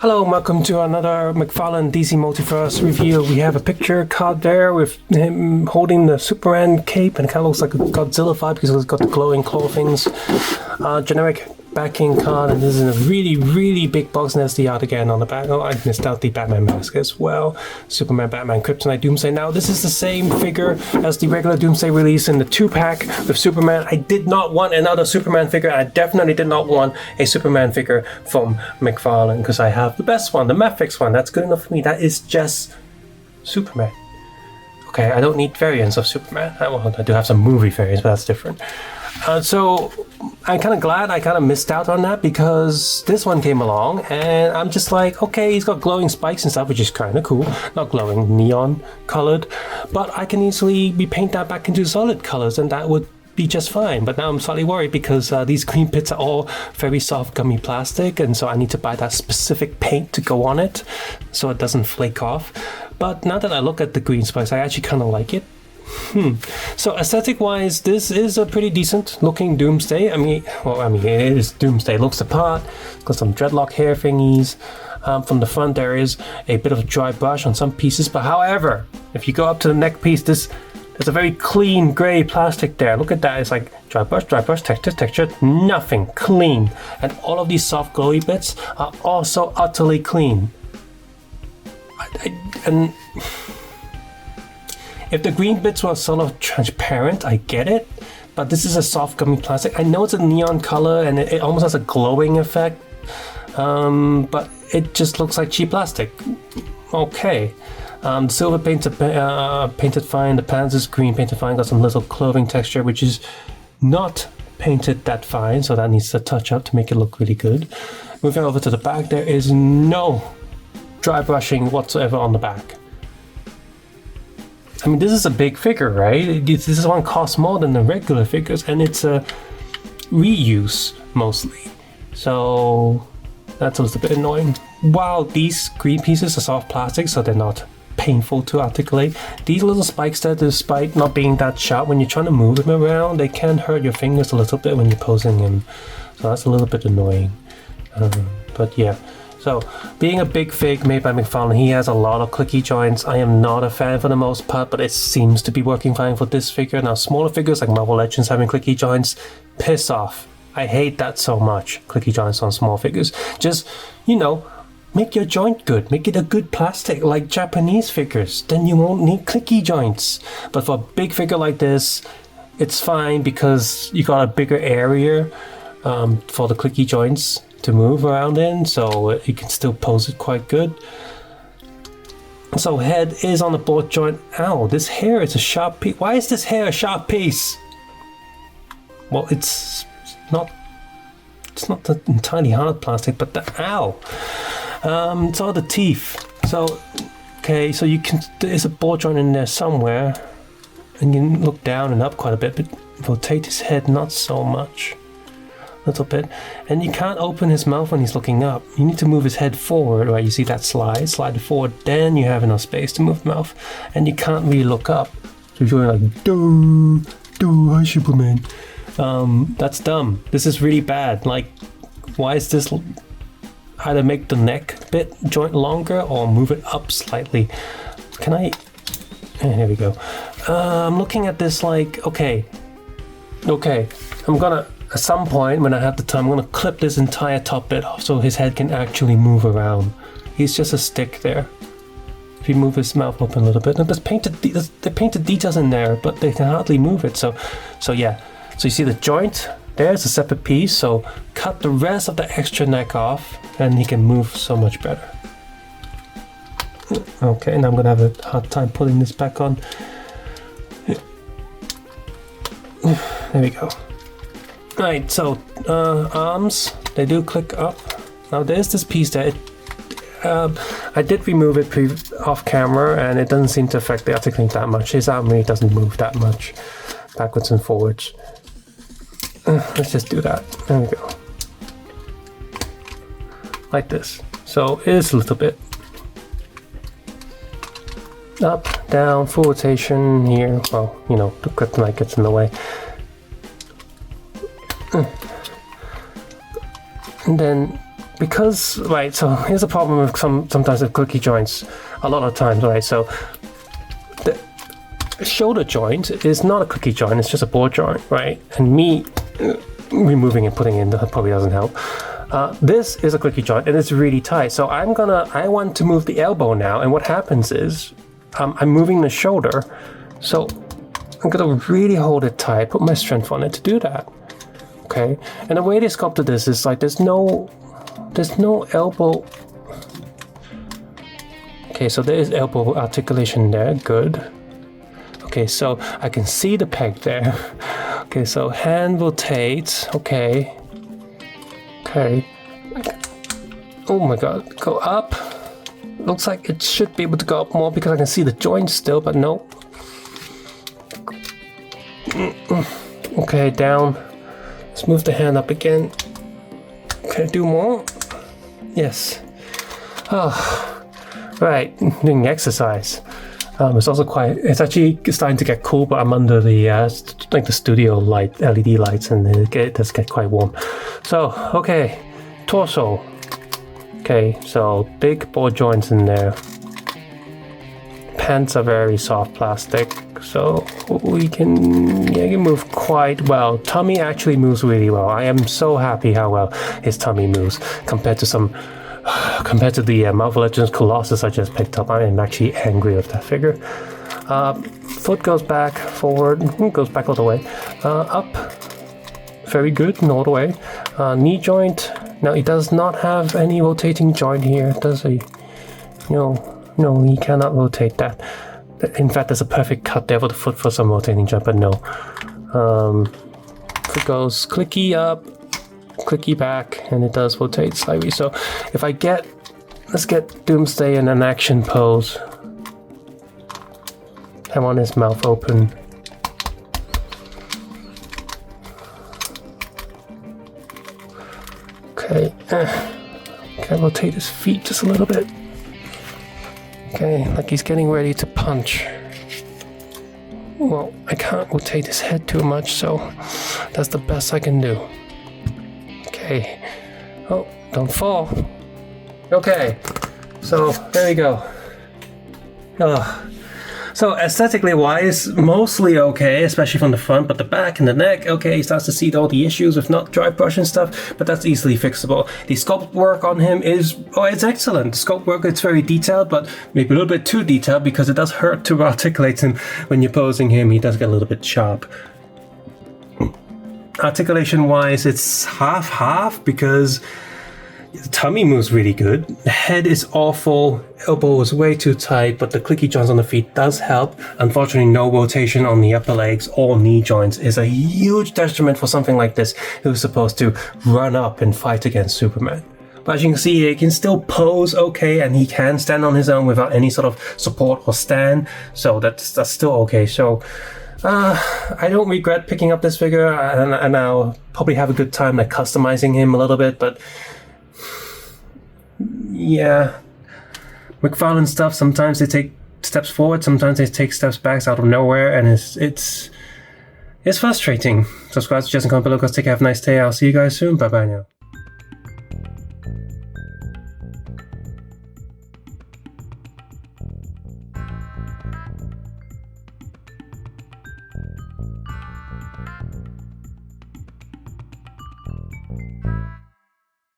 Hello, welcome to another Mcfarlane DC MultiVerse review. We have a picture card there with him holding the Superman cape, and it kind of looks like a Godzilla vibe because it's got the glowing claw things. Generic backing card, and this is a really big box, and there's the art again on the back. Oh, I missed out the Batman mask as well. Superman, Batman, Kryptonite, Doomsday. Now, this is the same figure as the regular Doomsday release in the 2-pack with Superman. I did not want another Superman figure. I definitely did not want a Superman figure from Mcfarlane because I have the best one, the Mafix one. That's good enough for me. That is just Superman. Okay, I don't need variants of Superman. Well, I do have some movie variants, but that's different. So I'm kind of glad I kind of missed out on that because this one came along and I'm just like, okay, he's got glowing spikes and stuff, which is kind of cool. Not glowing, neon colored, but I can easily repaint that back into solid colors and that would be just fine. But now I'm slightly worried because these green pits are all very soft gummy plastic, and so I need to buy that specific paint to go on it so it doesn't flake off. But now that I look at the green spikes, I actually kind of like it. So aesthetic wise, this is a pretty decent looking Doomsday. I mean it is Doomsday. It looks the part. It's got some dreadlock hair thingies. From the front there is a bit of a dry brush on some pieces, but however, if you go up to the neck piece, there's a very clean grey plastic there. Look at that. It's like dry brush, texture, nothing, clean. And all of these soft glowy bits are also utterly clean. And if the green bits were sort of transparent, I get it, but this is a soft gummy plastic. I know it's a neon color and it almost has a glowing effect, but it just looks like cheap plastic. Okay. The silver painted fine, the pants is green painted fine, got some little clothing texture, which is not painted that fine, so that needs to touch up to make it look really good. Moving over to the back, there is no dry brushing whatsoever on the back. I mean, this is a big figure, right? This one costs more than the regular figures, and it's a reuse mostly. So that's a little bit annoying. While these green pieces are soft plastic, so they're not painful to articulate, these little spikes there, despite not being that sharp, when you're trying to move them around, they can hurt your fingers a little bit when you're posing them. So that's a little bit annoying. But yeah. So, being a big fig made by Mcfarlane, he has a lot of clicky joints. I am not a fan for the most part, but it seems to be working fine for this figure. Now, smaller figures like Marvel Legends having clicky joints, piss off. I hate that so much, clicky joints on small figures. Just, make your joint good. Make it a good plastic like Japanese figures. Then you won't need clicky joints. But for a big figure like this, it's fine because you got a bigger area for the clicky joints to move around in, so you can still pose it quite good. So head is on the board joint. Ow, this hair is a sharp piece. Why is this hair a sharp piece? Well, it's not the entirely hard plastic, but ow. So the teeth. So okay, so there's a board joint in there somewhere, and you can look down and up quite a bit, but rotate his head not so much. Little bit, and you can't open his mouth when he's looking up. You need to move his head forward, right? You see that slide it forward, then you have enough space to move the mouth, and you can't really look up. So you're going like, hi Superman. That's dumb. This is really bad. Like, why is this? Either make the neck bit joint longer or move it up slightly. Can I? Here we go. I'm looking at this like, okay. I'm gonna. At some point, when I have the time, I'm going to clip this entire top bit off so his head can actually move around. He's just a stick there. If you move his mouth open a little bit, and there's painted details in there, but they can hardly move it. So yeah. So you see the joint, there's a separate piece, so cut the rest of the extra neck off, and he can move so much better. Okay, now I'm going to have a hard time putting this back on. There we go. Right, so arms, they do click up. Now there's this piece there. I did remove it off camera, and it doesn't seem to affect the articulating that much. His arm really doesn't move that much backwards and forwards. Let's just do that. There we go. Like this. So it is a little bit up, down, full rotation here. Well, the Kryptonite gets in the way. And then because, right, so here's the problem with sometimes with clicky joints, a lot of times, right, so the shoulder joint is not a clicky joint, it's just a ball joint, right, and me removing and putting in probably doesn't help. This is a clicky joint and it's really tight, so I want to move the elbow now, and what happens is I'm moving the shoulder, so I'm gonna really hold it tight, put my strength on it to do that. Okay, and the way they sculpted this is like there's no elbow. Okay, so there is elbow articulation there, good. Okay, so I can see the peg there. Okay, so hand rotates, okay. Okay. Oh my god, go up. Looks like it should be able to go up more because I can see the joints still, but no. Okay, down. Let's move the hand up again. Can I do more? Yes. Oh, right, doing exercise. It's also it's actually starting to get cool, but I'm under the like the studio light, LED lights, and it does get quite warm. So, okay, torso. Okay, so big ball joints in there. Pants are very soft plastic, so we can move quite well. Tummy actually moves really well. I am so happy how well his tummy moves compared to the Marvel Legends Colossus I just picked up. I am actually angry with that figure. Foot goes back, forward, goes back all the way, up. Very good, and all the way. Knee joint. Now he does not have any rotating joint here, does he? No, he cannot rotate that. In fact, there's a perfect cut there for the foot for some rotating joint, but no. Foot goes clicky up, clicky back, and it does rotate slightly. So if let's get Doomsday in an action pose. I want his mouth open. Okay, can I rotate his feet just a little bit? Okay, like he's getting ready to punch. Well, I can't rotate his head too much, so that's the best I can do. Okay. Oh, don't fall. Okay, so there we go. So aesthetically wise, mostly okay, especially from the front, but the back and the neck, okay, he starts to see all the issues with not dry brush and stuff, but that's easily fixable. The sculpt work on him it's excellent. The sculpt work, it's very detailed, but maybe a little bit too detailed because it does hurt to articulate him. When you're posing him, he does get a little bit sharp. Articulation wise, it's half because the tummy moves really good. The head is awful. Elbow is way too tight, but the clicky joints on the feet does help. Unfortunately, no rotation on the upper legs or knee joints is a huge detriment for something like this who's supposed to run up and fight against Superman. But as you can see, he can still pose okay, and he can stand on his own without any sort of support or stand. So that's still okay. So I don't regret picking up this figure, and I'll probably have a good time like customizing him a little bit, but yeah, Mcfarlane stuff, sometimes they take steps forward, sometimes they take steps back out of nowhere, and it's frustrating. Subscribe, suggest, and comment below, guys. Take care, have a nice day. I'll see you guys soon. Bye bye now.